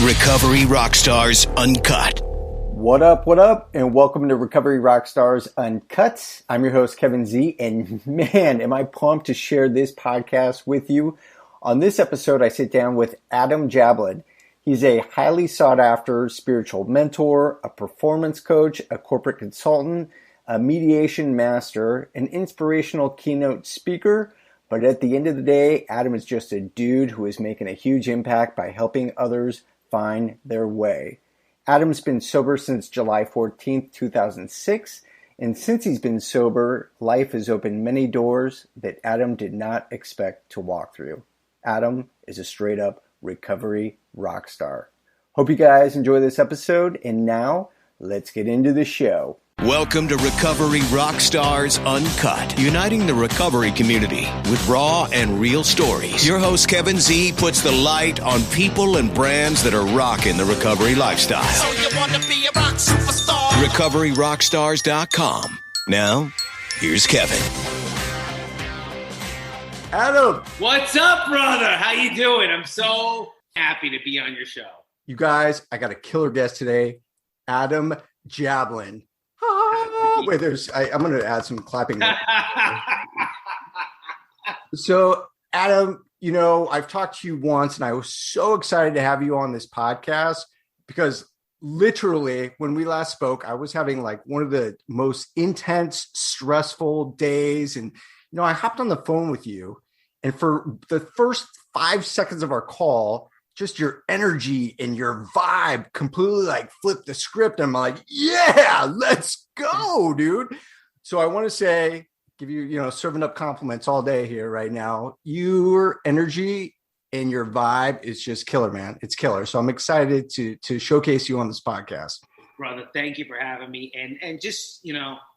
Recovery Rockstars Uncut. What up, and welcome to Recovery Rockstars Uncut. I'm your host, Kevin Z, and man, am I pumped to share this podcast with you. On this episode, I sit down with Adam Jablin. He's a highly sought-after spiritual mentor, a performance coach, a corporate consultant, a mediation master, an inspirational keynote speaker. But at the end of the day, Adam is just a dude who is making a huge impact by helping others find their way. Adam's been sober since July 14th, 2006, and since he's been sober, life has opened many doors that Adam did not expect to walk through. Adam is a straight-up recovery rock star. Hope you guys enjoy this episode, and now, let's get into the show. Welcome to Recovery Rockstars Uncut, uniting the recovery community with raw and real stories. Your host, Kevin Z, puts the light on people and brands that are rocking the recovery lifestyle. So you want to be a rock superstar? RecoveryRockstars.com. Now, here's Kevin. Adam! What's up, brother? How you doing? I'm so happy to be on your show. You guys, I got a killer guest today, Adam Jablin. Wait, I'm going to add some clapping. So, Adam, you know, I've talked to you once, and I was so excited to have you on this podcast because literally when we last spoke, I was having like one of the most intense, stressful days. And, you know, I hopped on the phone with you, and for the first 5 seconds of our call, just your energy and your vibe completely like flipped the script. I'm like, yeah, let's go, dude. So I want to say, give you, serving up compliments all day here right now. Your energy and your vibe is just killer, man. It's killer. So I'm excited to showcase you on this podcast. Brother, thank you for having me. And just,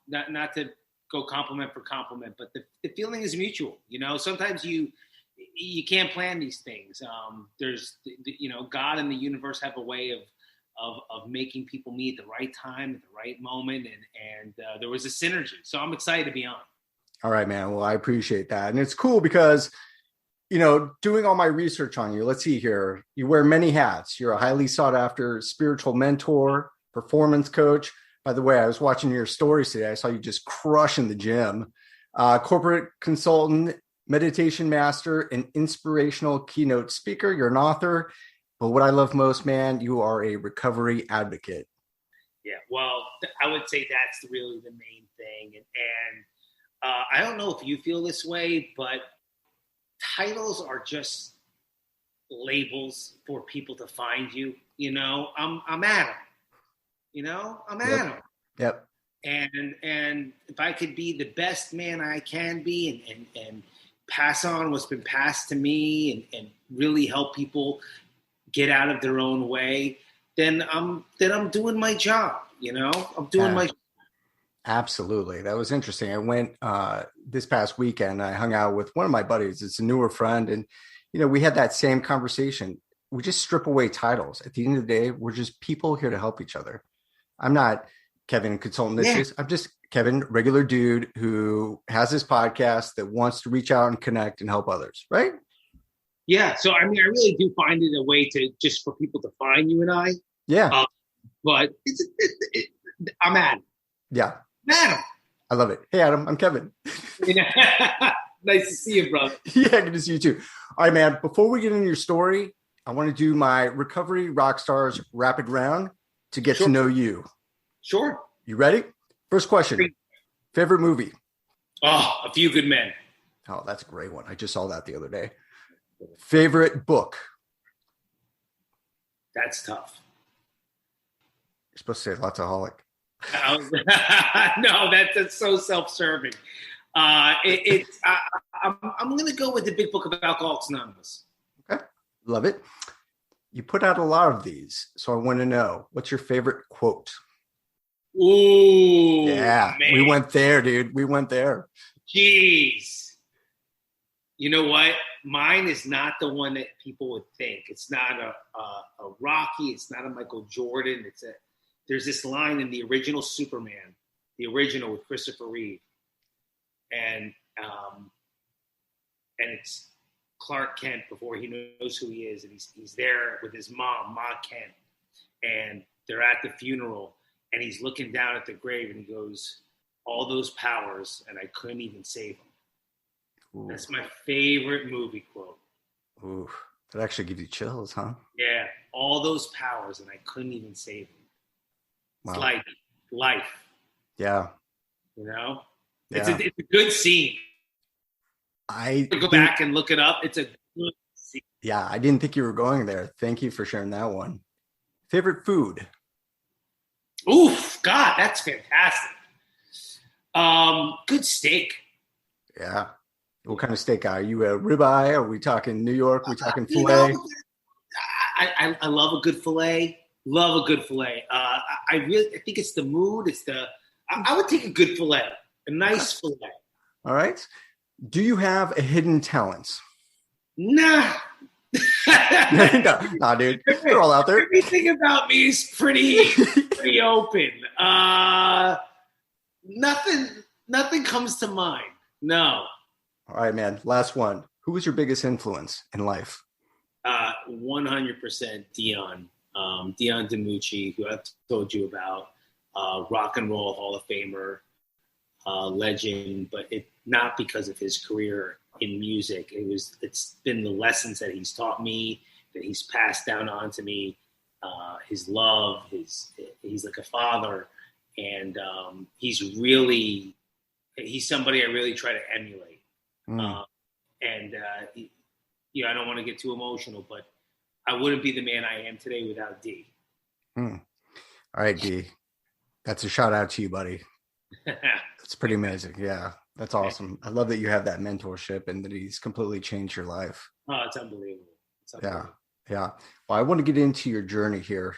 not to go compliment for compliment, but the feeling is mutual. Sometimes you can't plan these things. There's, God and the universe have a way of making people meet at the right time, at the right moment. And there was a synergy. So I'm excited to be on. All right, man. Well, I appreciate that. And it's cool because, doing all my research on you, let's see here. You wear many hats. You're a highly sought after spiritual mentor, performance coach. By the way, I was watching your stories today. I saw you just crushing the gym. Corporate consultant, meditation master, and inspirational keynote speaker. You're an author. But what I love most, man, you are a recovery advocate. Yeah, well, I would say that's really the main thing. And I don't know if you feel this way, but titles are just labels for people to find you. I'm Adam. I'm Adam. Yep. And if I could be the best man I can be and pass on what's been passed to me and really help people get out of their own way, then I'm doing my job. I'm doing my job. Absolutely. That was interesting. I went this past weekend. I hung out with one of my buddies. It's a newer friend. And, we had that same conversation. We just strip away titles. At the end of the day, we're just people here to help each other. I'm not Kevin, consultant. I'm just Kevin, regular dude who has this podcast that wants to reach out and connect and help others. Right? Yeah. So, I really do find it a way to just for people to find you and I. Yeah. But I'm Adam. Yeah. Adam. I love it. Hey, Adam, I'm Kevin. Nice to see you, brother. Yeah, good to see you too. All right, man. Before we get into your story, I want to do my Recovery Rockstars rapid round to get to know you. Sure. You ready? First question. Favorite movie? Oh, A Few Good Men. Oh, that's a great one. I just saw that the other day. Favorite book? That's tough. You're supposed to say Lotsaholic. No, that's so self-serving. I'm going to go with the Big Book of Alcoholics Anonymous. Okay, love it. You put out a lot of these, so I want to know, what's your favorite quote? Ooh, yeah, man. We went there, dude. We went there. Jeez. You know what? Mine is not the one that people would think. It's not a Rocky. It's not a Michael Jordan. There's this line in the original Superman, the original with Christopher Reeve, and it's Clark Kent before he knows who he is, and he's there with his mom, Ma Kent, and they're at the funeral, and he's looking down at the grave, and he goes, "All those powers, and I couldn't even save them." Ooh. That's my favorite movie quote. Ooh, that actually gives you chills, huh? Yeah, all those powers, and I couldn't even save them. Wow. It's like life. Yeah. You know? Yeah. It's a good scene. I go back and look it up. It's a good scene. Yeah, I didn't think you were going there. Thank you for sharing that one. Favorite food? Oof, God, that's fantastic. Good steak. Yeah. What kind of steak are you? A ribeye? Are we talking New York? Are we talking filet? I love a good filet. Love a good filet. I think it's the mood. I would take a good filet, a nice filet. All right. Do you have a hidden talent? Nah. Nah, dude. They're all out there. Everything about me is pretty open. Nothing comes to mind. No. All right, man. Last one. Who was your biggest influence in life? 100% Dion. Dion DiMucci, who I've told you about, rock and roll Hall of Famer, legend, but it not because of his career in music. It's been the lessons that he's taught me, that he's passed down on to me, his love, he's like a father, and he's somebody I really try to emulate. I don't want to get too emotional, but I wouldn't be the man I am today without D. All right, D. That's a shout out to you, buddy. That's pretty amazing. Yeah, that's awesome. I love that you have that mentorship and that he's completely changed your life. Oh, it's unbelievable. Yeah. Well, I want to get into your journey here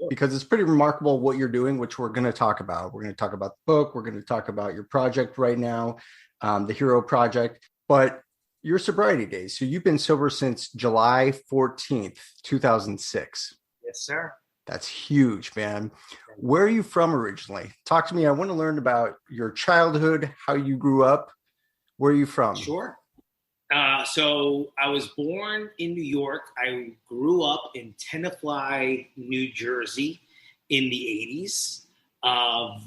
because it's pretty remarkable what you're doing, which we're going to talk about. We're going to talk about the book. We're going to talk about your project right now, the Hero Project, but your sobriety days. So you've been sober since July 14th, 2006. Yes, sir. That's huge, man. Where are you from originally? Talk to me. I want to learn about your childhood, how you grew up. Where are you from? Sure. So I was born in New York. I grew up in Tenafly, New Jersey in the 80s.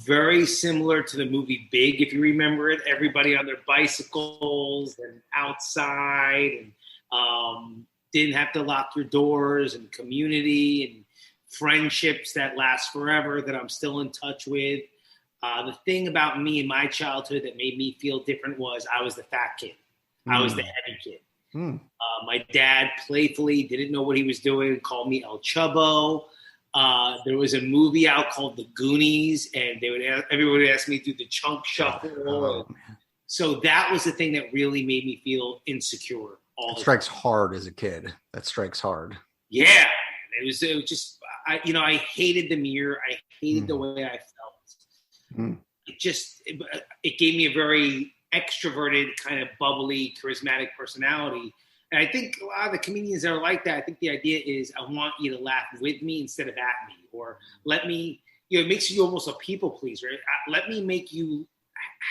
Very similar to the movie Big, if you remember it. Everybody on their bicycles and outside and didn't have to lock your doors, and community and friendships that last forever that I'm still in touch with. The thing about me in my childhood that made me feel different was I was the fat kid. I was the heavy kid. My dad playfully didn't know what he was doing, called me El Chubbo. There was a movie out called The Goonies, and everyone would ask me to do the chunk shuffle. So that was the thing that really made me feel insecure. It strikes hard as a kid. That strikes hard. Yeah, it was just I hated the mirror. I hated the way I felt. It gave me a very extroverted, kind of bubbly, charismatic personality. And I think a lot of the comedians that are like that, I think the idea is I want you to laugh with me instead of at me, or let me, it makes you almost a people pleaser. Let me make you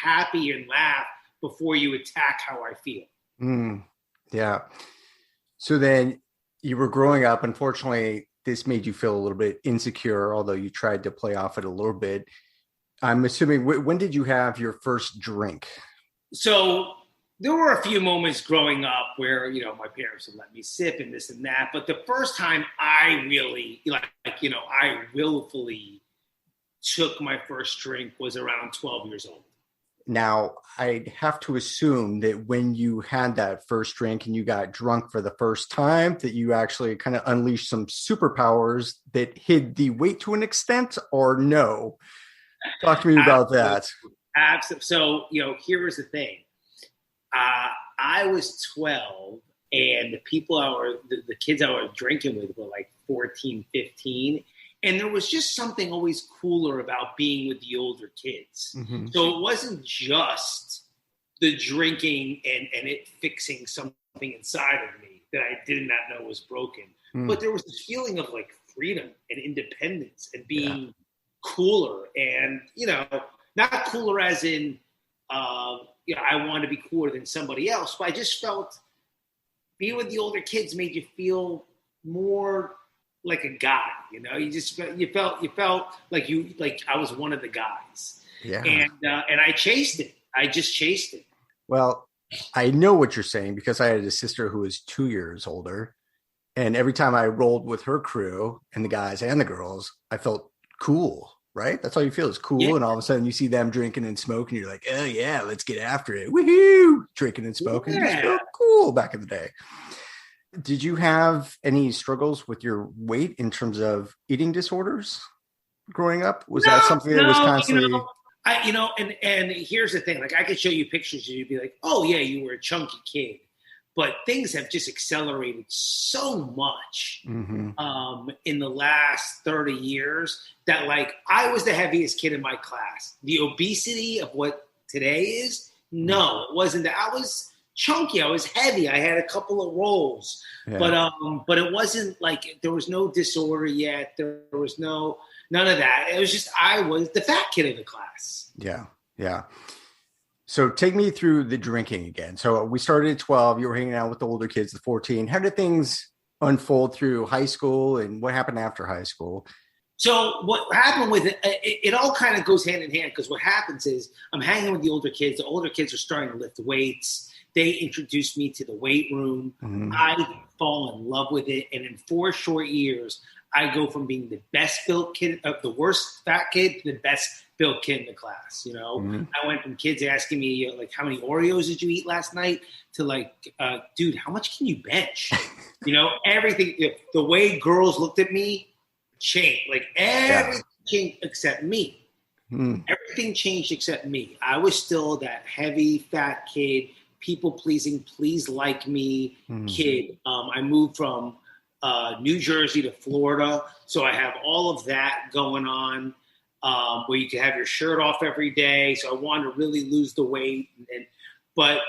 happy and laugh before you attack how I feel. Yeah. So then you were growing up. Unfortunately, this made you feel a little bit insecure, although you tried to play off it a little bit. I'm assuming, when did you have your first drink? So there were a few moments growing up where, my parents would let me sip and this and that. But the first time I really, I willfully took my first drink was around 12 years old. Now, I'd have to assume that when you had that first drink and you got drunk for the first time, that you actually kind of unleashed some superpowers that hid the weight to an extent, or no? Talk to me about that. Absolutely. So, here was the thing. I was 12, and the kids I was drinking with were like 14, 15. And there was just something always cooler about being with the older kids. So it wasn't just the drinking and it fixing something inside of me that I did not know was broken. But there was this feeling of like freedom and independence and being cooler, and, not cooler as in, I want to be cooler than somebody else, but I just felt being with the older kids made you feel more like a guy, you know. You felt like I was one of the guys. Yeah. And I chased it. I just chased it. Well, I know what you're saying because I had a sister who was 2 years older, and every time I rolled with her crew and the guys and the girls, I felt cool. Right? That's all you feel is cool. Yeah. And all of a sudden you see them drinking and smoking. You're like, oh yeah, let's get after it. Woohoo! Drinking and smoking. Yeah. It just felt cool back in the day. Did you have any struggles with your weight in terms of eating disorders growing up? Was that something that was constantly... And here's the thing. Like, I could show you pictures and you'd be like, oh yeah, you were a chunky kid. But things have just accelerated so much in the last 30 years that, like, I was the heaviest kid in my class. The obesity of what today is, no, it wasn't that. I was chunky. I was heavy. I had a couple of rolls. Yeah. But it wasn't like there was no disorder yet. There was none of that. It was just I was the fat kid in the class. Yeah, yeah. So take me through the drinking again. So we started at 12. You were hanging out with the older kids, the 14. How did things unfold through high school, and what happened after high school? So what happened with it all kind of goes hand in hand, because what happens is I'm hanging with the older kids. The older kids are starting to lift weights. They introduced me to the weight room. Mm-hmm. I fall in love with it. And in 4 short years, I go from being the best built kid, the worst fat kid, to the best built kid in the class. You know, I went from kids asking me like, how many Oreos did you eat last night, to like, dude, how much can you bench? You know, everything. The way girls looked at me changed. Like everything changed except me. Everything changed except me. I was still that heavy fat kid, people pleasing, please like me kid. I moved from New Jersey to Florida, so I have all of that going on, where you can have your shirt off every day. So I wanted to really lose the weight, but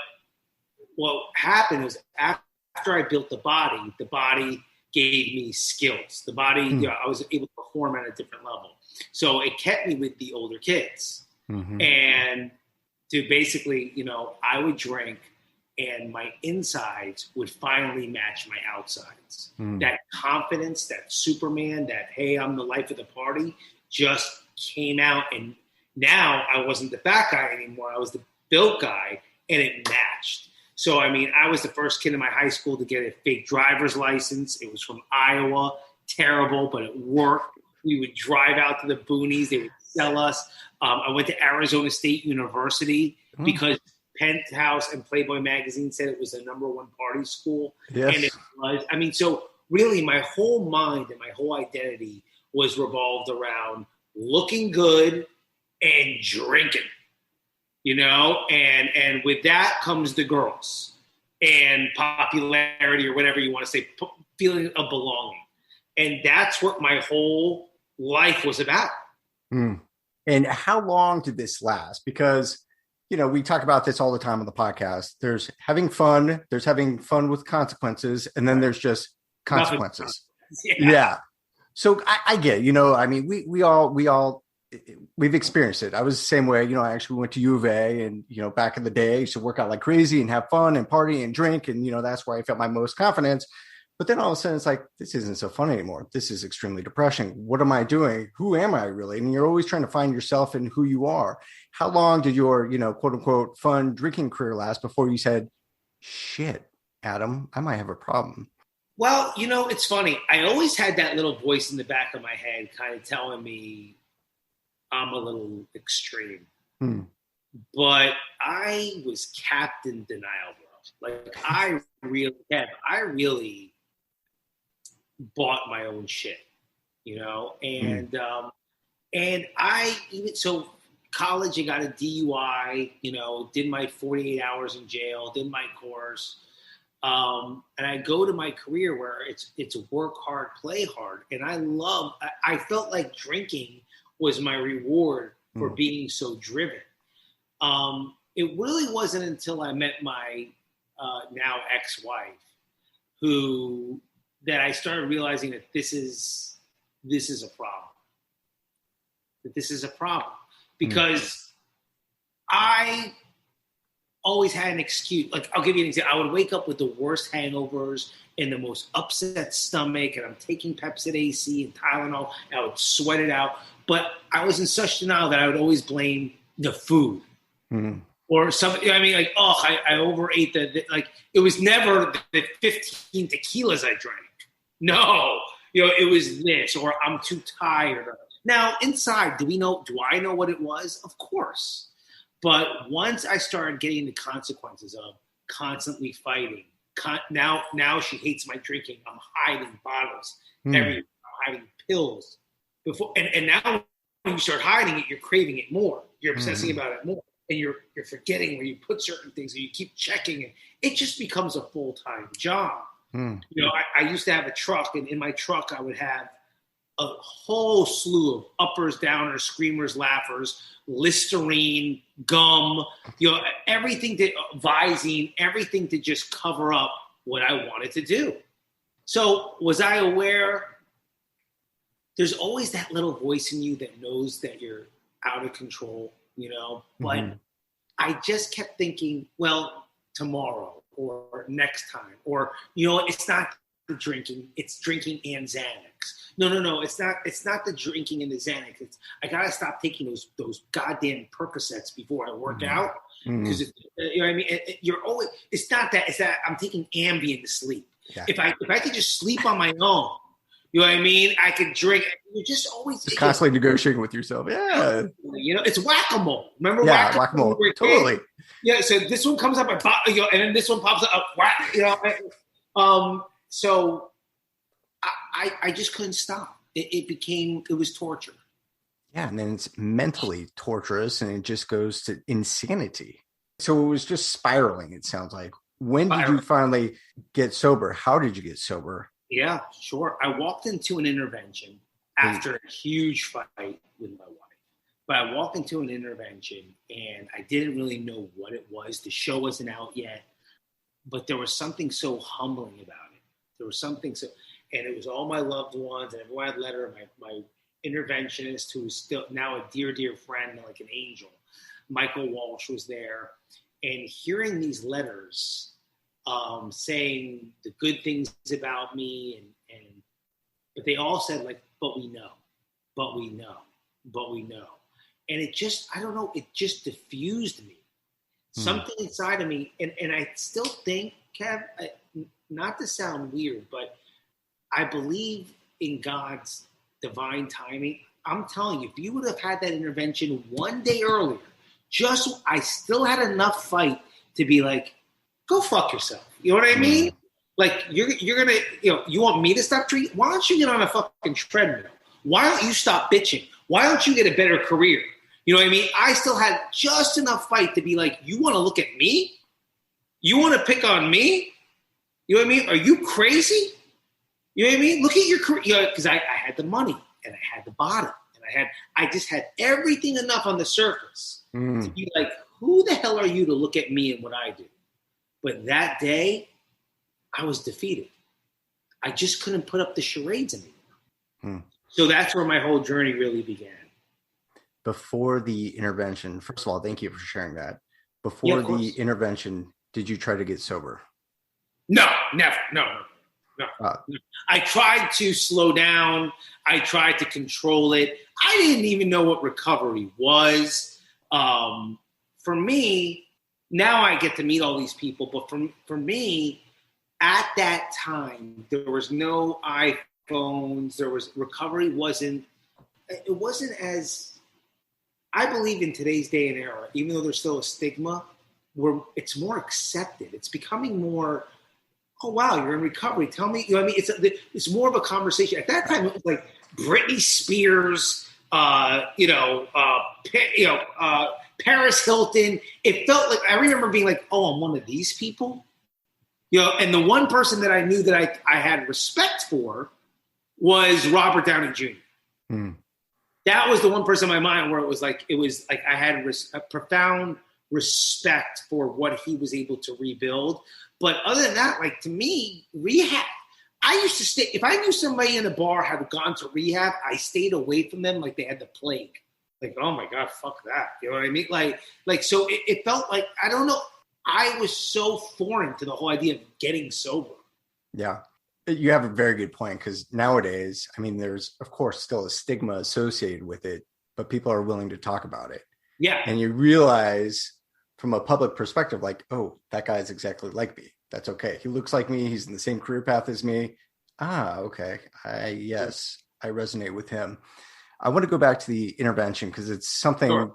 what happened was after I built the body gave me skills. The body, I was able to perform at a different level. So it kept me with the older kids, and to basically, I would drink, and my insides would finally match my outsides. That confidence, that Superman, that, hey, I'm the life of the party, just came out. And now I wasn't the fat guy anymore. I was the built guy, and it matched. So, I mean, I was the first kid in my high school to get a fake driver's license. It was from Iowa. Terrible, but it worked. We would drive out to the boonies. They would sell us. I went to Arizona State University because Penthouse and Playboy magazine said it was the #1 party school. Yes. And it was. I mean, so really my whole mind and my whole identity was revolved around looking good and drinking, and with that comes the girls and popularity, or whatever you want to say, feeling of belonging. And that's what my whole life was about. And how long did this last? Because we talk about this all the time on the podcast. There's having fun with consequences, and then there's just consequences. Yeah. So I get, I mean, we've experienced it. I was the same way. I actually went to U of A, and, back in the day, I used to work out like crazy and have fun and party and drink. And, that's where I felt my most confidence. But then all of a sudden it's like, this isn't so fun anymore. This is extremely depressing. What am I doing? Who am I really? And you're always trying to find yourself and who you are. How long did your, quote unquote, fun drinking career last before you said, shit, Adam, I might have a problem? Well, it's funny. I always had that little voice in the back of my head kind of telling me I'm a little extreme. But I was Captain Denial, bro. Like I really bought my own shit, and I even so college, I got a DUI, did my 48 hours in jail, did my course. And I go to my career where it's work hard, play hard. And I felt like drinking was my reward for being so driven. It really wasn't until I met my now ex-wife that I started realizing that this is a problem. That this is a problem because I always had an excuse. Like, I'll give you an example. I would wake up with the worst hangovers and the most upset stomach, and I'm taking Pepsid AC and Tylenol, and I would sweat it out. But I was in such denial that I would always blame the food. Mm-hmm. Or something. I mean, like, I overate like, it was never the 15 tequilas I drank. No, it was this, or I'm too tired. Now, inside, do I know what it was? Of course. But once I started getting the consequences of constantly fighting, now she hates my drinking. I'm hiding bottles everywhere. I'm hiding pills. And now when you start hiding it, you're craving it more. You're obsessing about it more. And you're forgetting where you put certain things, and you keep checking it. It just becomes a full-time job. I used to have a truck, and in my truck I would have a whole slew of uppers, downers, screamers, laughers, Listerine, gum, everything to Visine, everything to just cover up what I wanted to do. So was I aware? There's always that little voice in you that knows that you're out of control. But I just kept thinking, well, tomorrow or next time, or, it's not the drinking, it's drinking and Xanax. No, it's not the drinking and the Xanax. I got to stop taking those goddamn Percocets before I work out. Because, you're always, it's not that, it's that I'm taking Ambien to sleep. Yeah. If I could just sleep on my own, you know what I mean? I could drink. You're just always constantly negotiating with yourself. Yeah. It's whack-a-mole. Remember whack-a-mole? Totally. Yeah. So this one comes up, and then this one pops up. So I just couldn't stop. It was torture. Yeah. And then it's mentally torturous, and it just goes to insanity. So it was just spiraling, it sounds like. When did you finally get sober? How did you get sober? Yeah, sure. I walked into an intervention after a huge fight with my wife. But I walked into an intervention, and I didn't really know what it was. The show wasn't out yet. But there was something so humbling about it. There was something and it was all my loved ones, and everyone I'd let her, my interventionist, who is still now a dear, dear friend, like an angel. Michael Walsh was there. And hearing these letters saying the good things about me, but they all said, like, but we know. And it just, I don't know, it just diffused me. Something inside of me, and I still think, Kev, not to sound weird, but I believe in God's divine timing. I'm telling you, if you would have had that intervention one day earlier, I still had enough fight to be like, go fuck yourself. You know what I mean? Like, you're gonna, you want me to stop drinking? Why don't you get on a fucking treadmill? Why don't you stop bitching? Why don't you get a better career? You know what I mean? I still had just enough fight to be like, you want to look at me? You want to pick on me? You know what I mean? Are you crazy? You know what I mean? Look at your career. Because I had the money, and I had the bottom, and I just had everything enough on the surface to be like, who the hell are you to look at me and what I do? But that day, I was defeated. I just couldn't put up the charades anymore. So that's where my whole journey really began. Before the intervention, first of all, thank you for sharing that. Before the intervention, did you try to get sober? No, never. No. I tried to slow down. I tried to control it. I didn't even know what recovery was. For me, now I get to meet all these people, but for me, at that time, there was no iPhones. Recovery wasn't as, I believe in today's day and era, even though there's still a stigma, where it's more accepted. It's becoming more, oh wow, you're in recovery. Tell me, you know what I mean? It's more of a conversation. At that time, it was like Britney Spears, Paris Hilton. It felt like, I remember being like, oh, I'm one of these people. And the one person that I knew that I had respect for was Robert Downey Jr. That was the one person in my mind where it was like I had a profound respect for what he was able to rebuild. But other than that, like, to me, rehab, I used to stay, if I knew somebody in a bar had gone to rehab, I stayed away from them like they had the plague. Like, oh my God, fuck that. You know what I mean? Like, so it felt like, I don't know. I was so foreign to the whole idea of getting sober. Yeah. You have a very good point, because nowadays, I mean, there's, of course, still a stigma associated with it, but people are willing to talk about it. Yeah. And you realize from a public perspective, like, oh, that guy's exactly like me. That's okay. He looks like me. He's in the same career path as me. Okay. I resonate with him. I want to go back to the intervention, because it's something,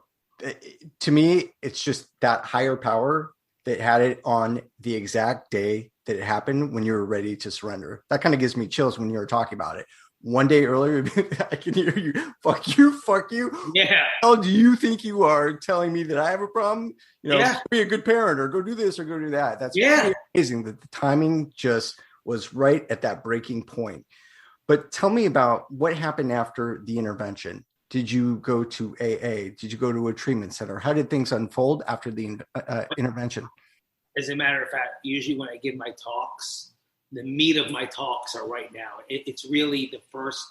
to me, it's just that higher power that had it on the exact day that it happened when you were ready to surrender. That kind of gives me chills when you were talking about it. One day earlier, I can hear you, fuck you. Yeah. How do you think you are telling me that I have a problem? Be a good parent, or go do this, or go do that. That's pretty amazing that the timing just was right at that breaking point. But tell me about what happened after the intervention. Did you go to AA? Did you go to a treatment center? How did things unfold after the intervention? As a matter of fact, usually when I give my talks, the meat of my talks are right now. It's really the first.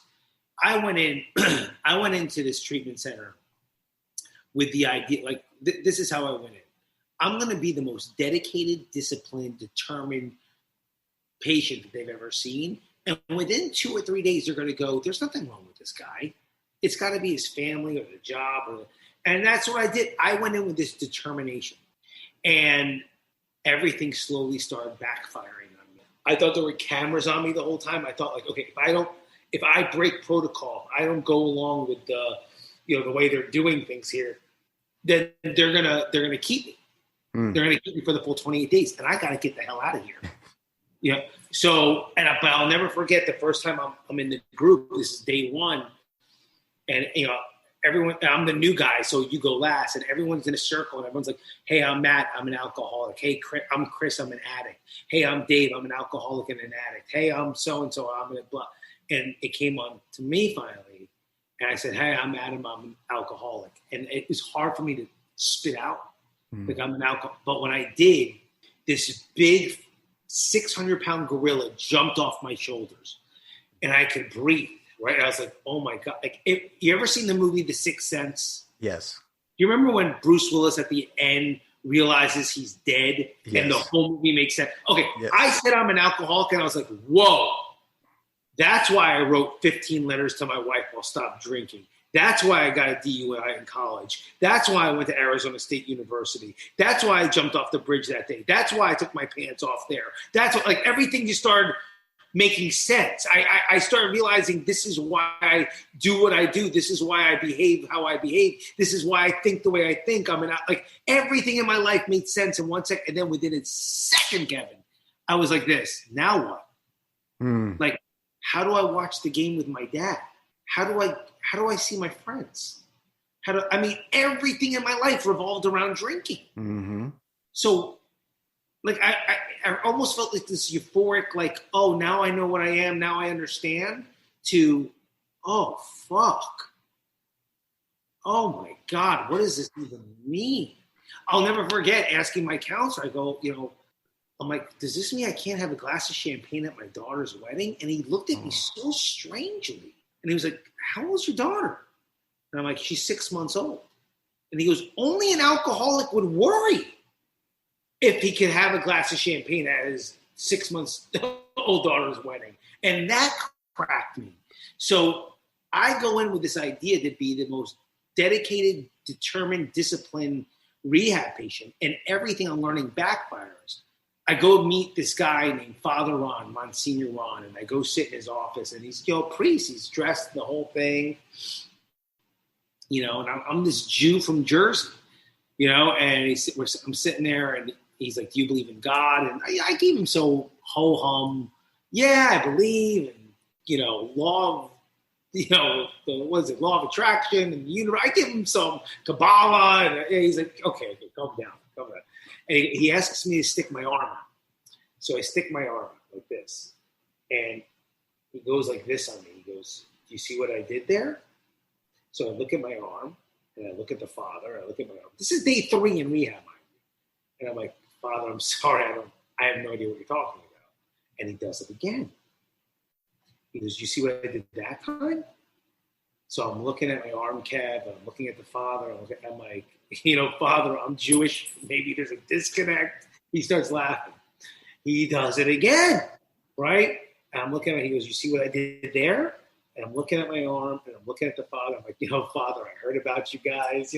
I went into this treatment center with the idea, like, this is how I went in. I'm going to be the most dedicated, disciplined, determined patient that they've ever seen. And within 2 or 3 days, they're going to go, there's nothing wrong with this guy. It's got to be his family or the job. And that's what I did. I went in with this determination. And everything slowly started backfiring on me. I thought there were cameras on me the whole time. I thought, like, okay, if I break protocol, I don't go along with the way they're doing things here, then they're gonna keep me. They're gonna keep me for the full 28 days, and I gotta get the hell out of here. So, but I'll never forget the first time I'm in the group. This is day one, and everyone, I'm the new guy, so you go last, and everyone's in a circle, and everyone's like, hey, I'm Matt, I'm an alcoholic. Hey, I'm Chris, I'm an addict. Hey, I'm Dave, I'm an alcoholic and an addict. Hey, I'm so-and-so, I'm a blah. And it came on to me finally, and I said, hey, I'm Adam, I'm an alcoholic. And it was hard for me to spit out, like I'm an alcoholic. But when I did, this big 600-pound gorilla jumped off my shoulders, and I could breathe. Right, I was like, "Oh my God!" Like, you ever seen the movie The Sixth Sense? Yes. Do you remember when Bruce Willis at the end realizes he's dead, and the whole movie makes sense? Okay, yes. I said I'm an alcoholic, and I was like, "Whoa!" That's why I wrote 15 letters to my wife while stop drinking. That's why I got a DUI in college. That's why I went to Arizona State University. That's why I jumped off the bridge that day. That's why I took my pants off there. That's what, like, everything just started making sense. I started realizing this is why I do what I do. This is why I behave how I behave. This is why I think the way I think. Like, everything in my life made sense in 1 second. And then within a second, Kevin, I was like this. Now what? Like, how do I watch the game with my dad? How do I see my friends? Everything in my life revolved around drinking. Mm-hmm. So, like, I almost felt like this euphoric, like, oh, now I know what I am, now I understand, to, oh, fuck. Oh, my God, what does this even mean? I'll never forget asking my counselor, I go, I'm like, does this mean I can't have a glass of champagne at my daughter's wedding? And he looked at me so strangely. And he was like, how old's your daughter? And I'm like, she's 6 months old. And he goes, only an alcoholic would worry if he could have a glass of champagne at his 6 months old daughter's wedding. And that cracked me. So I go in with this idea to be the most dedicated, determined, disciplined rehab patient, and everything I'm learning backfires. I go meet this guy named Father Ron, Monsignor Ron, and I go sit in his office, and he's a priest. He's dressed the whole thing, and I'm this Jew from Jersey, and I'm sitting there, and he's like, do you believe in God? And I gave him so ho-hum, yeah, I believe, and, law of, law of attraction and the universe. I give him some Kabbalah, and he's like, okay, calm down. And he asks me to stick my arm out. So I stick my arm out like this. And he goes like this on me. He goes, do you see what I did there? So I look at my arm, and I look at the Father. I look at my arm. This is day 3 in rehab. And I'm like, Father, I'm sorry. I have no idea what you're talking about. And he does it again. He goes, you see what I did that time? So I'm looking at my arm, Kev, and I'm looking at the father. I'm like, Father, I'm Jewish. Maybe there's a disconnect. He starts laughing. He does it again, right? And I'm looking at him. He goes, you see what I did there? And I'm looking at my arm, and I'm looking at the father. I'm like, Father, I heard about you guys.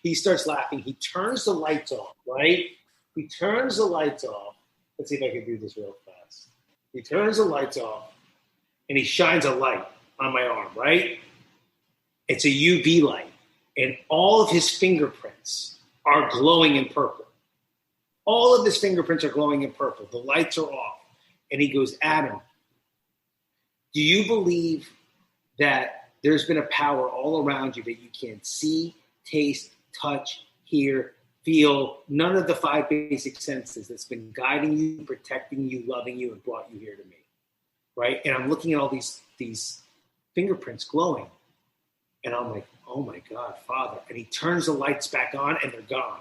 He starts laughing. He turns the lights off, right? He turns the lights off. Let's see if I can do this real fast. He turns the lights off, and he shines a light on my arm, right? It's a UV light, and all of his fingerprints are glowing in purple. All of his fingerprints are glowing in purple. The lights are off. And he goes, Adam, do you believe that there's been a power all around you that you can't see, taste, touch, hear, feel, none of the 5 basic senses that's been guiding you, protecting you, loving you, and brought you here to me, right? And I'm looking at all these fingerprints glowing. And I'm like, oh my God, Father. And he turns the lights back on and they're gone.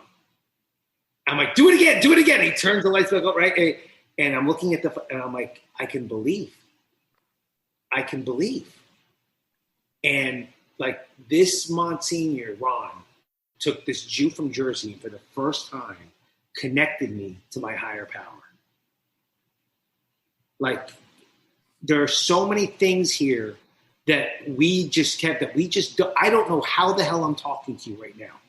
I'm like, do it again. He turns the lights back on, right? And I'm looking at and I'm like, I can believe. And like this Monsignor, Ron, took this Jew from Jersey for the first time, connected me to my higher power. Like there are so many things here that I don't know how the hell I'm talking to you right now,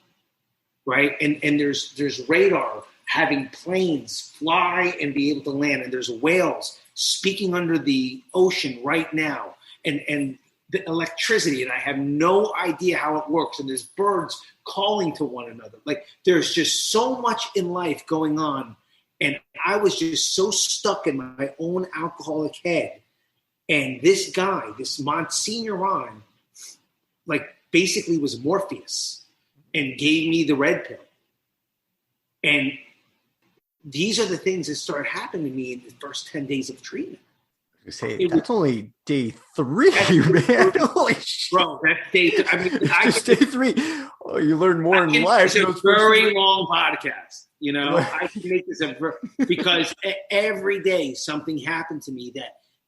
right? And there's radar having planes fly and be able to land, and there's whales speaking under the ocean right now, and the electricity, and I have no idea how it works, and there's birds calling to one another. Like there's just so much in life going on, and I was just so stuck in my own alcoholic head. And this guy, this Monsignor Ron, like basically was Morpheus and gave me the red pill. And these are the things that started happening to me in the first 10 days of treatment. That's only day 3, man. Holy shit. Bro, that's day 3. I mean, just day 3. Oh, you learn more in life. It's a very long podcast. I can make this because every day something happened to me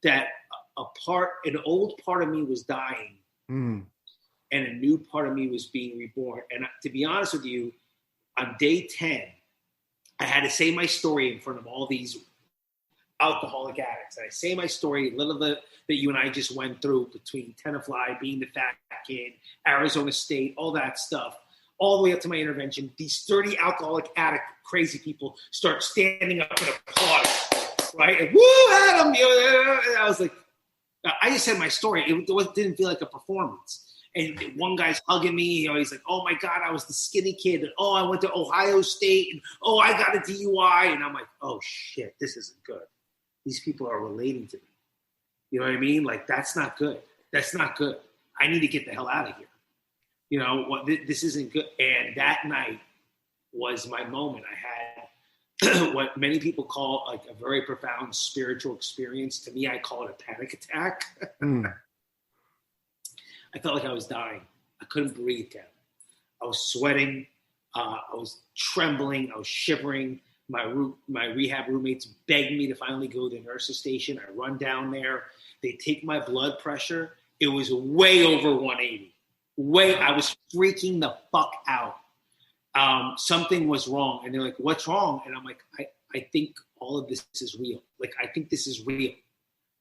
that an old part of me was dying, and a new part of me was being reborn. And to be honest with you, on day 10, I had to say my story in front of all these alcoholic addicts. And I say my story, a little bit that you and I just went through between Tenafly, being the fat kid, Arizona State, all that stuff, all the way up to my intervention. These 30 alcoholic addict crazy people start standing up and applauding, right? And woo, Adam! And I was like, I just said my story. It didn't feel like a performance. And one guy's hugging me. He's like, oh, my God, I was the skinny kid. And, oh, I went to Ohio State. And, oh, I got a DUI. And I'm like, oh, shit, this isn't good. These people are relating to me. You know what I mean? Like, that's not good. That's not good. I need to get the hell out of here. This isn't good. And that night was my moment. I had what many people call like a very profound spiritual experience. To me, I call it a panic attack. I felt like I was dying. I couldn't breathe, Kevin. I was sweating. I was trembling. I was shivering. My rehab roommates begged me to finally go to the nurse's station. I run down there. They take my blood pressure. It was way over 180. I was freaking the fuck out. Something was wrong. And they're like, what's wrong? And I'm like, I think all of this is real. Like, I think this is real.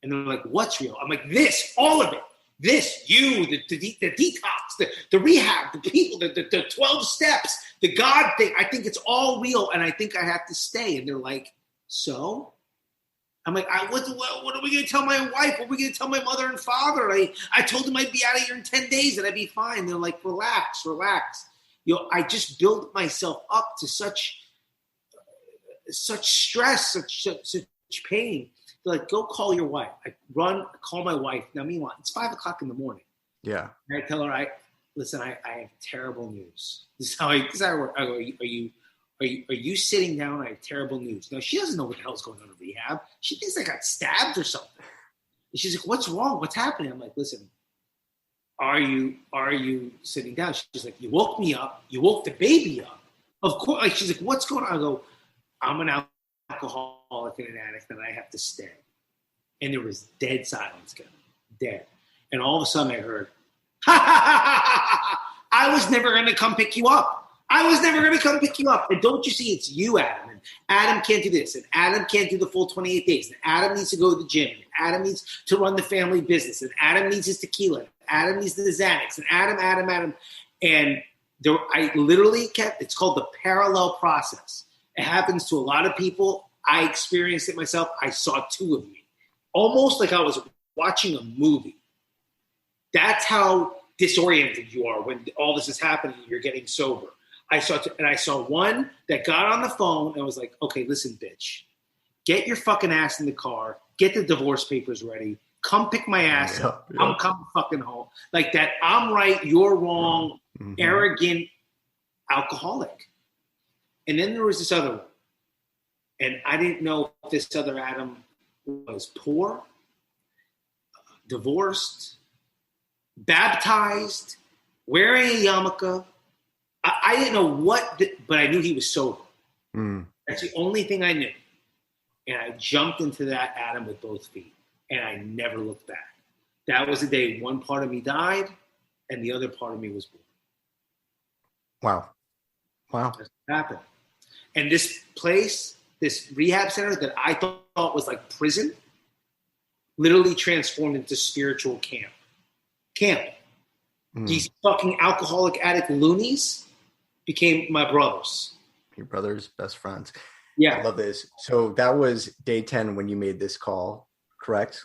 And they're like, what's real? I'm like, this, all of it. This, you, the detox, the rehab, the people, the 12 steps, the God thing. I think it's all real, and I think I have to stay. And they're like, so? I'm like, what are we going to tell my wife? What are we going to tell my mother and father? I told them I'd be out of here in 10 days and I'd be fine. They're like, relax. I just built myself up to such stress, such pain. They're like, go call your wife. I call my wife. Now, meanwhile, it's 5:00 in the morning. Yeah. And I tell her, listen, I have terrible news. This is how I work. I go, are you sitting down? I have terrible news. Now, she doesn't know what the hell's going on in rehab. She thinks I got stabbed or something. And she's like, what's wrong? What's happening? I'm like, listen, are you sitting down? She's like, you woke me up. You woke the baby up. Of course. Like, she's like, what's going on? I go, I'm an alcoholic and an addict, and I have to stay. And there was dead silence, Kevin. Dead. And all of a sudden I heard, ha I was never going to come pick you up. And don't you see, it's you, Adam. And Adam can't do this. And Adam can't do the full 28 days. And Adam needs to go to the gym. And Adam needs to run the family business. And Adam needs his tequila. And Adam needs the Xanax. And Adam. And I literally it's called the parallel process. It happens to a lot of people. I experienced it myself. I saw two of me. Almost like I was watching a movie. That's how disoriented you are when all this is happening and you're getting sober. I saw one that got on the phone and was like, okay, listen, bitch, get your fucking ass in the car, get the divorce papers ready, come pick my ass up, I'm coming fucking home. Like that, I'm right, you're wrong, arrogant alcoholic. And then there was this other one. And I didn't know if this other Adam was poor, divorced, baptized, wearing a yarmulke. I didn't know but I knew he was sober. That's the only thing I knew. And I jumped into that Adam with both feet. And I never looked back. That was the day one part of me died and the other part of me was born. Wow. That's what happened. And this place, this rehab center that I thought was like prison, literally transformed into spiritual camp. These fucking alcoholic addict loonies became my brothers. Your brother's best friends. Yeah. I love this. So that was day 10 when you made this call, correct?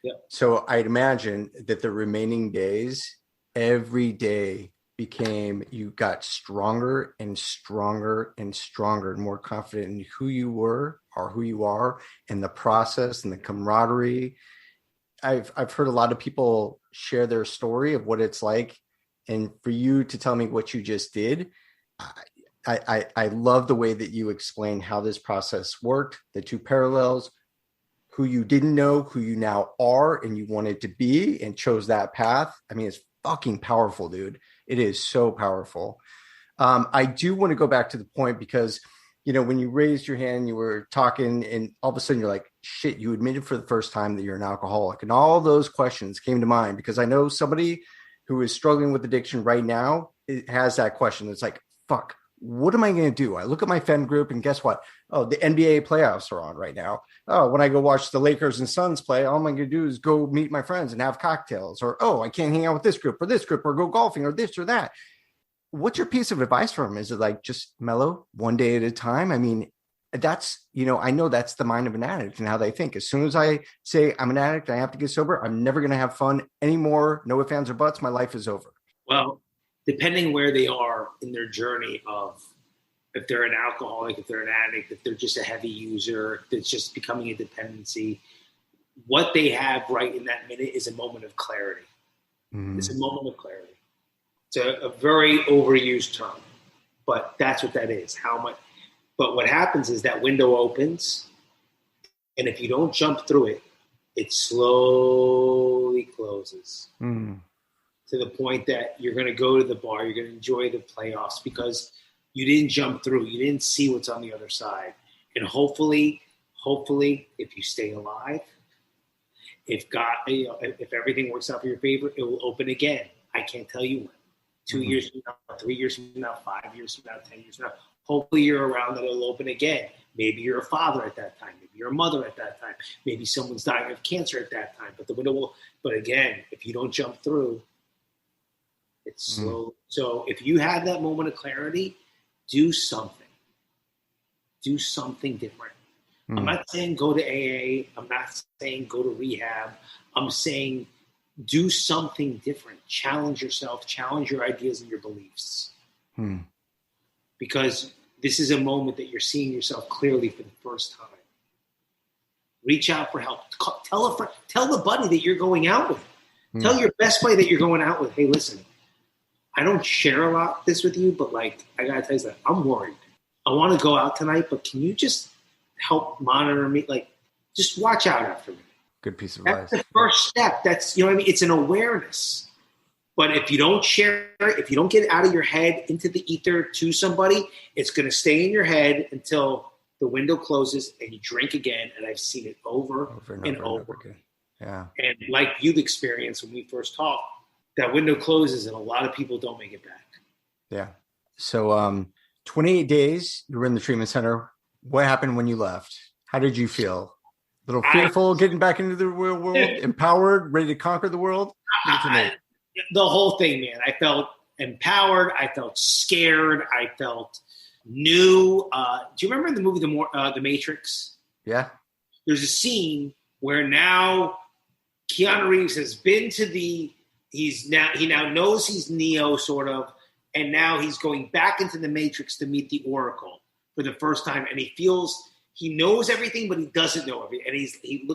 Yeah. So I'd imagine that the remaining days, every day you got stronger and stronger and stronger and more confident in who you were or who you are and the process and the camaraderie. I've heard a lot of people share their story of what it's like. And for you to tell me what you just did, I love the way that you explain how this process worked, the two parallels, who you didn't know, who you now are, and you wanted to be and chose that path. I mean, it's fucking powerful, dude. It is so powerful. I do want to go back to the point because, you know, when you raised your hand, you were talking and all of a sudden you're like, shit, you admitted for the first time that you're an alcoholic. And all those questions came to mind because I know somebody who is struggling with addiction right now has that question. It's like, fuck, what am I going to do? I look at my friend group and guess what? Oh, the NBA playoffs are on right now. Oh, when I go watch the Lakers and Suns play, all I'm going to do is go meet my friends and have cocktails. Or, oh, I can't hang out with this group or go golfing or this or that. What's your piece of advice for them? Is it like just mellow one day at a time? I mean, that's, you know, I know that's the mind of an addict and how they think. As soon as I say I'm an addict, I have to get sober, I'm never going to have fun anymore. No ifs, ands, or buts. My life is over. Well, depending where they are in their journey of if they're an alcoholic, if they're an addict, if they're just a heavy user, if it's just becoming a dependency, what they have right in that minute is a moment of clarity. It's a moment of clarity. It's a very overused term, but that's what that is. But what happens is that window opens, and if you don't jump through it, it slowly closes to the point that you're going to go to the bar, you're going to enjoy the playoffs because you didn't jump through, you didn't see what's on the other side. And hopefully, if you stay alive, if everything works out for your favor, it will open again. I can't tell you when. 2 years from now, 3 years from now, 5 years from now, 10 years from now. Hopefully you're around that it'll open again. Maybe you're a father at that time. Maybe you're a mother at that time. Maybe someone's dying of cancer at that time. But the window will. But again, if you don't jump through, it's slow. So if you have that moment of clarity, do something. Do something different. I'm not saying go to AA. I'm not saying go to rehab. I'm saying do something different. Challenge yourself. Challenge your ideas and your beliefs. Because this is a moment that you're seeing yourself clearly for the first time. Reach out for help. Tell a friend. Tell the buddy that you're going out with. Tell your best buddy that you're going out with. Hey, listen, I don't share a lot this with you, but like I gotta tell you something. I'm worried. I want to go out tonight, but can you just help monitor me? Like, just watch out after me. Good piece of advice. That's the first step. That's, you know what I mean? It's an awareness. But if you don't share it, if you don't get it out of your head into the ether to somebody, it's going to stay in your head until the window closes and you drink again. And I've seen it over and over again. Yeah. And like you've experienced when we first talked, that window closes and a lot of people don't make it back. Yeah. So 28 days you were in the treatment center. What happened when you left? How did you feel? A little fearful getting back into the real world, empowered, ready to conquer the world? The whole thing, man. I felt empowered. I felt scared. I felt new. Do you remember the movie The Matrix? Yeah. There's a scene where now Keanu Reeves has been to he now knows he's Neo, sort of, and now he's going back into the Matrix to meet the Oracle for the first time, and he knows everything, but he doesn't know everything, and he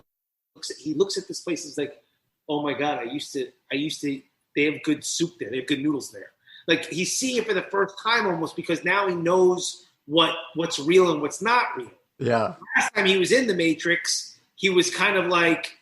looks at this place. He's like, oh my God, I used to. They have good soup there. They have good noodles there. Like, he's seeing it for the first time almost, because now he knows what's real and what's not real. Yeah. Last time he was in the Matrix, he was kind of like,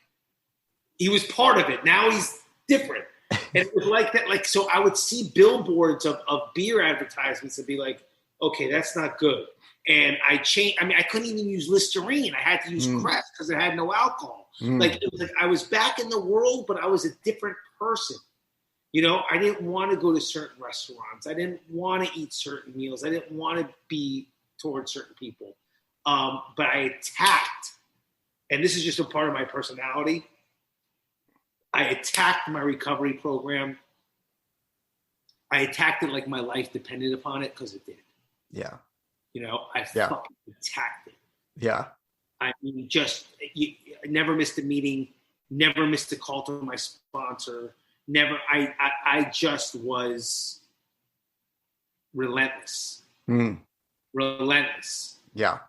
he was part of it. Now he's different. And it was like that. Like, so I would see billboards of beer advertisements and be like, okay, that's not good. And I changed. I mean, I couldn't even use Listerine. I had to use Crest because it had no alcohol. Like, it was like I was back in the world, but I was a different person. You know, I didn't want to go to certain restaurants. I didn't want to eat certain meals. I didn't want to be towards certain people. But I attacked, and this is just a part of my personality. I attacked my recovery program. I attacked it like my life depended upon it, because it did. Yeah. You know, I fucking attacked it. Yeah. I mean, I never missed a meeting, never missed a call to my sponsor. Never. I just was relentless. Relentless. Yeah.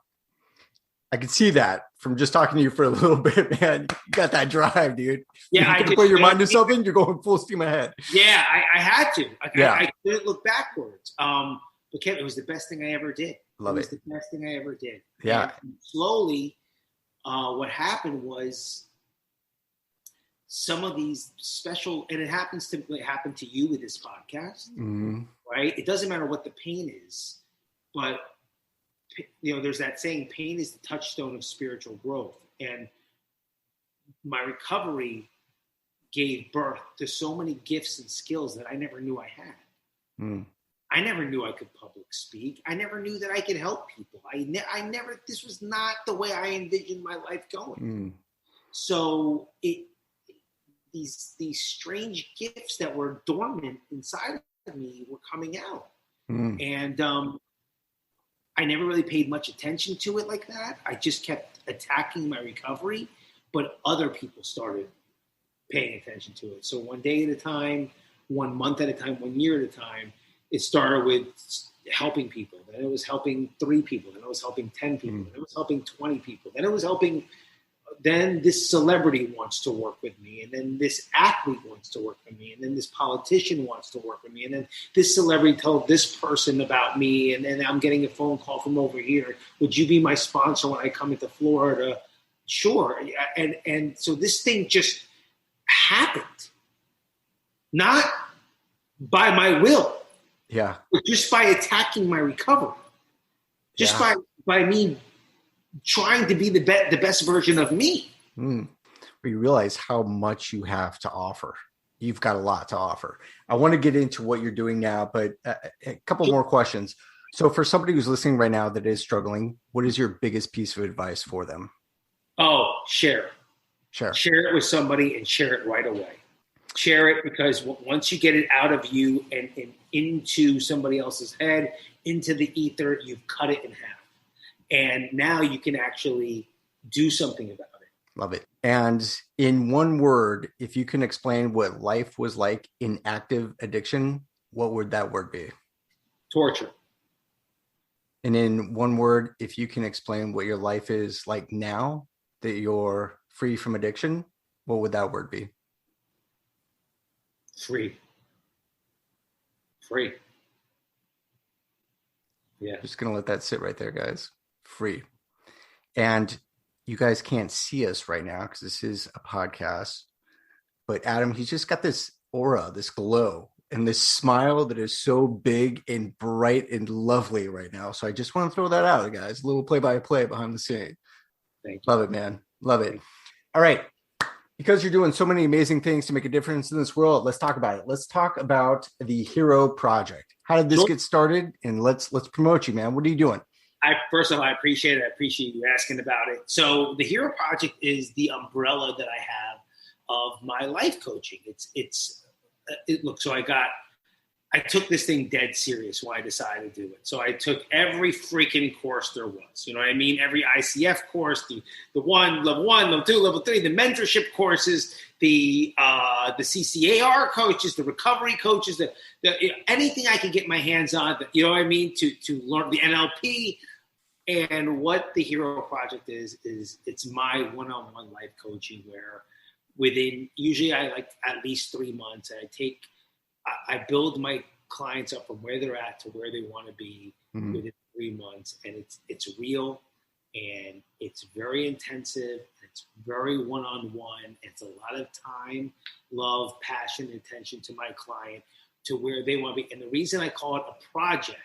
I can see that from just talking to you for a little bit, man. You got that drive, dude. Yeah, you put your mind to something, you're going full steam ahead. Yeah, I had to. I couldn't look backwards. But Kevin, it was the best thing I ever did. Love it. Was the best thing I ever did. Yeah. And slowly, what happened was some of these special, and it happened to you with this podcast, right? It doesn't matter what the pain is, but you know, there's that saying, pain is the touchstone of spiritual growth. And my recovery gave birth to so many gifts and skills that I never knew I had. I never knew I could public speak. I never knew that I could help people. I never, this was not the way I envisioned my life going. So these strange gifts that were dormant inside of me were coming out. And I never really paid much attention to it like that. I just kept attacking my recovery, but other people started paying attention to it. So one day at a time, 1 month at a time, 1 year at a time, it started with helping people. Then it was helping 3 people. Then it was helping 10 people. Then it was helping 20 people. Then it was helping, then this celebrity wants to work with me. And then this athlete wants to work with me. And then this politician wants to work with me. And then this celebrity told this person about me. And then I'm getting a phone call from over here. Would you be my sponsor when I come into Florida? Sure. And so this thing just happened. Not by my will. Yeah. But just by attacking my recovery. Just by me trying to be the best version of me. You realize how much you have to offer. You've got a lot to offer. I want to get into what you're doing now, but a couple more questions. So for somebody who's listening right now that is struggling, what is your biggest piece of advice for them? Oh, share. Share it with somebody and share it right away. Share it, because once you get it out of you and into somebody else's head, into the ether, you've cut it in half. And now you can actually do something about it. Love it. And in one word, if you can explain what life was like in active addiction, what would that word be? Torture. And in one word, if you can explain what your life is like now that you're free from addiction, what would that word be? Free. Yeah. Just going to let that sit right there, guys. Free. And you guys can't see us right now because this is a podcast, but Adam, he's just got this aura, this glow, and this smile that is so big and bright and lovely right now. So I just want to throw that out, guys. A little play-by-play behind the scene. Thank you. Love it, man. Love it. All right. Because you're doing so many amazing things to make a difference in this world, let's talk about it. Let's talk about the Hero Project. How did this get started? And let's promote you, man. What are you doing? First of all, I appreciate it. I appreciate you asking about it. So the Hero Project is the umbrella that I have of my life coaching. I took this thing dead serious when I decided to do it. So I took every freaking course there was. You know what I mean? Every ICF course, the level 1, level 2, level 3, the mentorship courses, the CCAR coaches, the recovery coaches, anything I could get my hands on. You know what I mean? To learn the NLP. And what the Hero Project is it's my one-on-one life coaching where usually I like at least 3 months, and I build my clients up from where they're at to where they want to be within 3 months. And it's real, and it's very intensive. It's very one-on-one. It's a lot of time, love, passion, attention to my client to where they want to be. And the reason I call it a project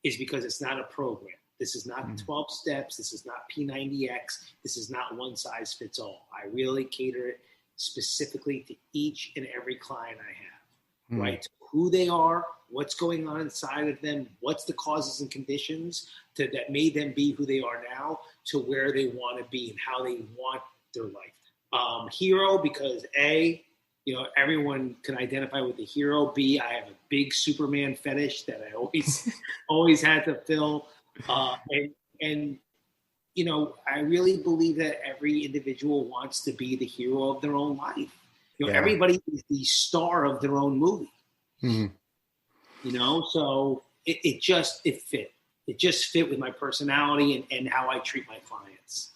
is because it's not a program. This is not 12 steps. This is not P90X. This is not one size fits all. I really cater it specifically to each and every client I have, right? Who they are, what's going on inside of them, what's the causes and conditions that made them be who they are now to where they want to be and how they want their life. Hero, because A, everyone can identify with the hero. B, I have a big Superman fetish that I always had to fill. And I really believe that every individual wants to be the hero of their own life. Everybody is the star of their own movie. So it fit. It just fit with my personality and how I treat my clients.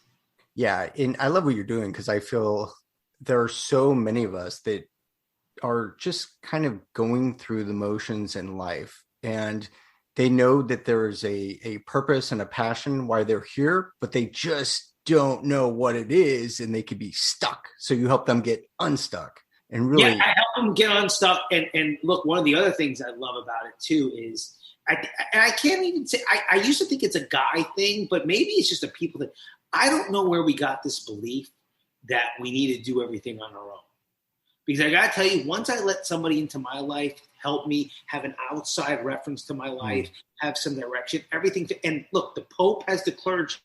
Yeah. And I love what you're doing because I feel there are so many of us that are just kind of going through the motions in life, and they know that there is a purpose and a passion why they're here, but they just don't know what it is, and they could be stuck. So you help them get unstuck and really. Yeah, I help them get unstuck. And look, one of the other things I love about it too is I can't even say, I used to think it's a guy thing, but maybe it's just a people thing. I don't know where we got this belief that we need to do everything on our own. Because I got to tell you, once I let somebody into my life, help me have an outside reference to my life, have some direction, everything. And look, the Pope has the clergy.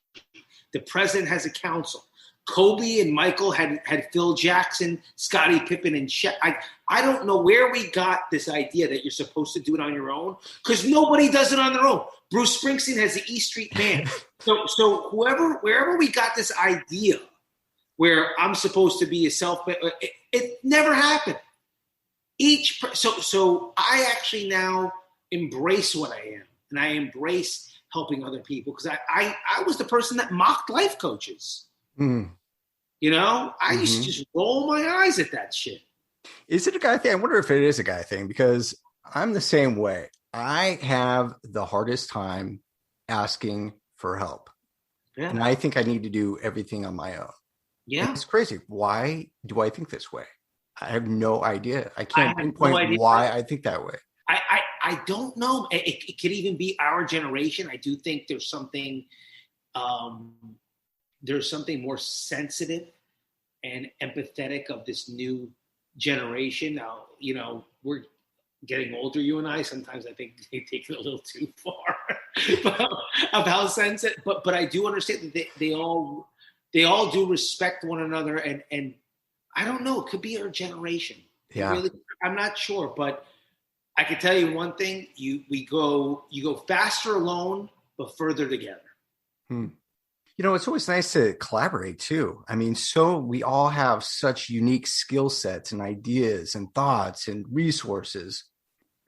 The president has a council. Kobe and Michael had Phil Jackson, Scottie Pippen, and Shaq. I don't know where we got this idea that you're supposed to do it on your own, because nobody does it on their own. Bruce Springsteen has the E Street Band. So wherever we got this idea where I'm supposed to be a it never happened. So I actually now embrace what I am, and I embrace helping other people, because I was the person that mocked life coaches. I used to just roll my eyes at that shit. Is it a guy thing? I wonder if it is a guy thing, because I'm the same way. I have the hardest time asking for help. Yeah. And I think I need to do everything on my own. Yeah. It's crazy. Why do I think this way? I have no idea. I can't pinpoint why I think that way. I don't know. It could even be our generation. I do think there's something more sensitive and empathetic of this new generation. Now, we're getting older, you and I. Sometimes I think they take it a little too far of how sensitive. But I do understand that they all do respect one another, and I don't know. It could be our generation. Yeah, really, I'm not sure, but I can tell you one thing: you go faster alone, but further together. It's always nice to collaborate too. I mean, so we all have such unique skill sets and ideas and thoughts and resources.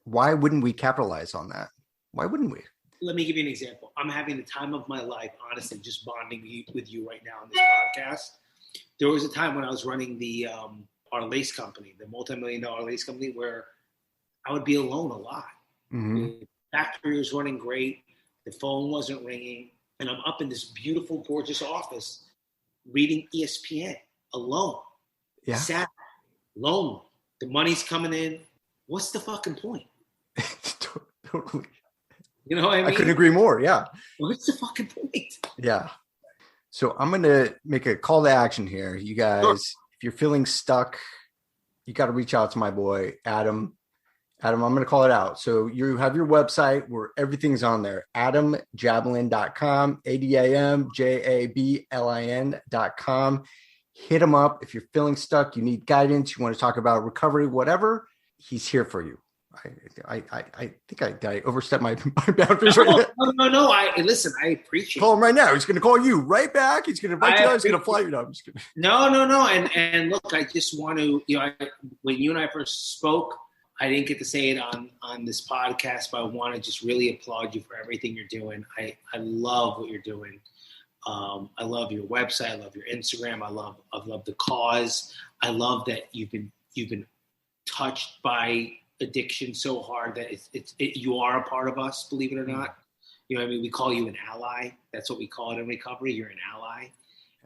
Why wouldn't we capitalize on that? Why wouldn't we? Let me give you an example. I'm having the time of my life, honestly, just bonding with you right now on this podcast. There was a time when I was running our lace company, the multi-million-dollar lace company, where I would be alone a lot. The factory was running great. The phone wasn't ringing. And I'm up in this beautiful, gorgeous office reading ESPN alone. Yeah. Sad, lonely. The money's coming in. What's the fucking point? Totally. You know what I mean? I couldn't agree more. Yeah. What's the fucking point? Yeah. So I'm going to make a call to action here. You guys, If if you're feeling stuck, you got to reach out to my boy, Adam. Adam, I'm going to call it out. So you have your website where everything's on there, adamjablin.com, ADAMJABLIN.com. Hit him up. If you're feeling stuck, you need guidance, you want to talk about recovery, whatever, he's here for you. I think I overstepped my boundaries. No. Listen, I appreciate it. Call him right now. He's going to call you right back. He's going to invite you out. He's going to fly you down. I'm just kidding. No. And look, I just want to, when you and I first spoke, I didn't get to say it on this podcast, but I want to just really applaud you for everything you're doing. I love what you're doing. I love your website. I love your Instagram. I love the cause. I love that you've been touched by addiction so hard that you are a part of us, believe it or not. You know what I mean? We call you an ally. That's what we call it in recovery. You're an ally.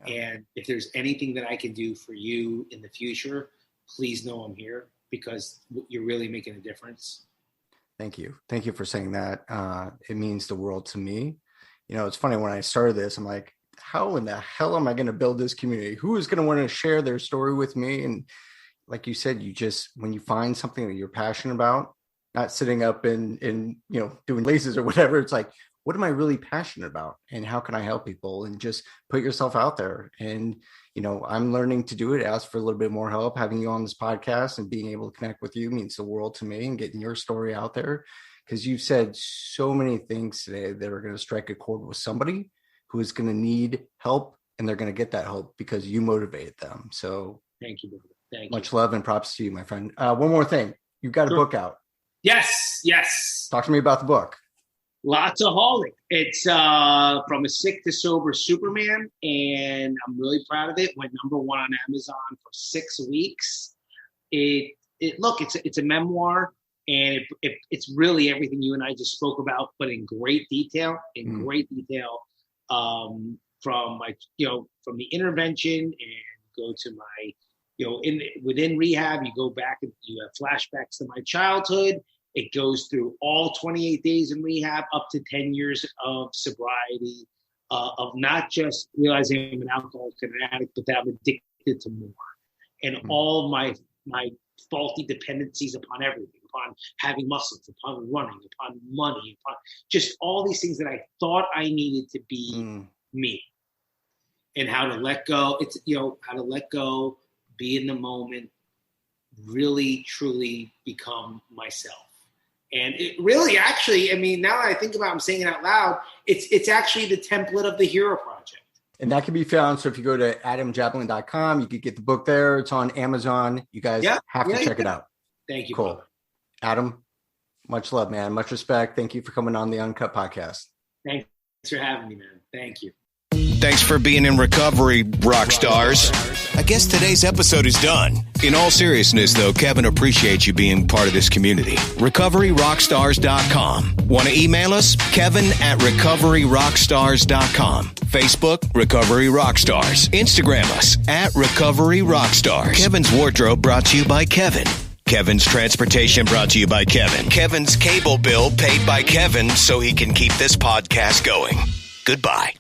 Yeah. And if there's anything that I can do for you in the future, please know I'm here because you're really making a difference. Thank you. Thank you for saying that. It means the world to me. It's funny, when I started this, I'm like, how in the hell am I going to build this community? Who is going to want to share their story with me? And like you said, when you find something that you're passionate about, not sitting up and doing laces or whatever, it's like, what am I really passionate about? And how can I help people? And just put yourself out there. And, I'm learning to do it. Ask for a little bit more help. Having you on this podcast and being able to connect with you means the world to me, and getting your story out there. Because you've said so many things today that are going to strike a chord with somebody who is going to need help, and they're going to get that help because you motivate them. So thank you, brother. Thank much love and props to you, my friend. One more thing. You've got a book out. Yes. Talk to me about the book. Lotsaholic. It's From a Sick to Sober Superman, and I'm really proud of it. Went number 1 on Amazon for 6 weeks. It's a memoir, and it's really everything you and I just spoke about, but in great detail. From from the intervention, and go to my within rehab, you go back and you have flashbacks to my childhood. It goes through all 28 days in rehab, up to 10 years of sobriety, of not just realizing I'm an alcoholic and an addict, but that I'm addicted to more. And all my faulty dependencies upon everything, upon having muscles, upon running, upon money, upon just all these things that I thought I needed to be me. And how to let go. It's, how to let go, be in the moment, really, truly become myself. And it really, actually, now that I think about it, I'm saying it out loud, it's actually the template of the Hero Project. And that can be found. So if you go to adamjablin.com, you could get the book there. It's on Amazon. You guys have to check it out. Thank you. Cool. Brother. Adam, much love, man. Much respect. Thank you for coming on the Uncut podcast. Thanks for having me, man. Thank you. Thanks for being in recovery, rock stars. I guess today's episode is done. In all seriousness, though, Kevin appreciates you being part of this community. RecoveryRockstars.com. Want to email us? Kevin@RecoveryRockstars.com. Facebook, Recovery Rockstars. Instagram us @Recovery Rockstars. Kevin's wardrobe brought to you by Kevin. Kevin's transportation brought to you by Kevin. Kevin's cable bill paid by Kevin so he can keep this podcast going. Goodbye.